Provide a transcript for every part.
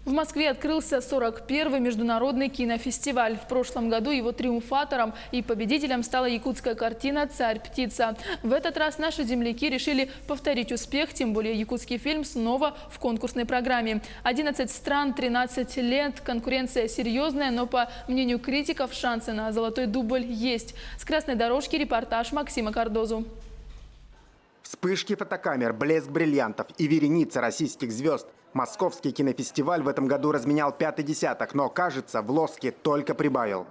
В Москве открылся 41-й международный кинофестиваль. В прошлом году его триумфатором и победителем стала якутская картина «Царь-птица». В этот раз наши земляки решили повторить успех, тем более якутский фильм снова в конкурсной программе. 11 стран, 13 лет. Конкуренция серьезная, но по мнению критиков шансы на золотой дубль есть. С красной дорожки репортаж Максима Кардозу. Вспышки фотокамер, блеск бриллиантов и вереница российских звезд. Московский кинофестиваль в этом году разменял пятый десяток, но, кажется, в лоске только прибавил.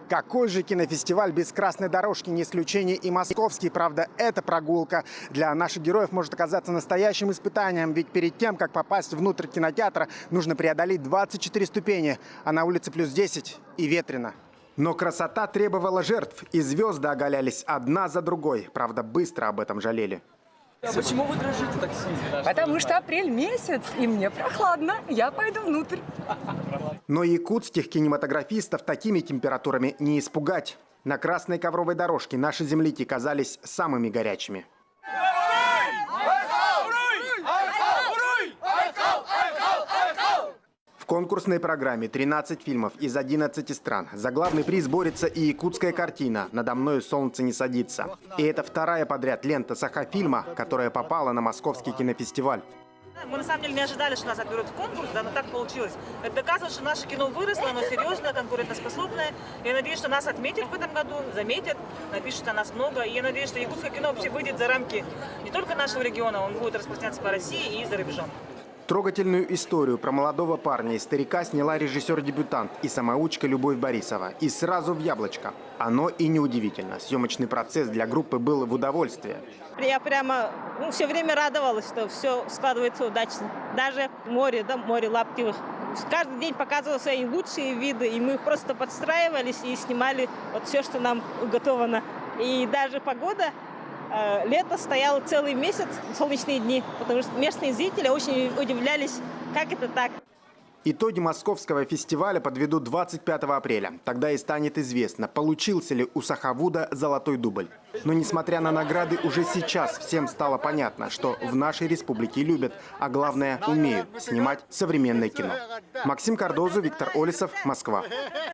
Какой же кинофестиваль без красной дорожки, не исключение и московский. Правда, эта прогулка для наших героев может оказаться настоящим испытанием. Ведь перед тем, как попасть внутрь кинотеатра, нужно преодолеть 24 ступени, а на улице плюс 10 и ветрено. Но красота требовала жертв, и звезды оголялись одна за другой. Правда, быстро об этом жалели. А почему вы дрожите так сильно? Потому что апрель месяц, и мне прохладно. Я пойду внутрь. Но якутских кинематографистов такими температурами не испугать. На красной ковровой дорожке наши земляки казались самыми горячими. В конкурсной программе 13 фильмов из 11 стран. За главный приз борется и якутская картина «Надо мною солнце не садится». И это вторая подряд лента Сахафильма, которая попала на московский кинофестиваль. Мы на самом деле не ожидали, что нас отберут в конкурс, да, но так получилось. Это доказывает, что наше кино выросло, оно серьезное, конкурентоспособное. Я надеюсь, что нас отметят в этом году, заметят, напишут о нас много. И я надеюсь, что якутское кино вообще выйдет за рамки не только нашего региона, он будет распространяться по России и за рубежом. Трогательную историю про молодого парня и старика сняла режиссер-дебютант и самоучка Любовь Борисова. И сразу в яблочко. Оно и неудивительно. Съемочный процесс для группы был в удовольствие. Я прямо все время радовалась, что все складывается удачно. Даже море, да, море Лаптевых. Каждый день показывал свои лучшие виды, и мы просто подстраивались и снимали вот все, что нам уготовано. И даже погода... Лето стояло целый месяц, солнечные дни, потому что местные зрители очень удивлялись, как это так. Итоги московского фестиваля подведут 25 апреля. Тогда и станет известно, получился ли у Сахавуда золотой дубль. Но несмотря на награды, уже сейчас всем стало понятно, что в нашей республике любят, а главное умеют снимать современное кино. Максим Кардозу, Виктор Олесов, Москва.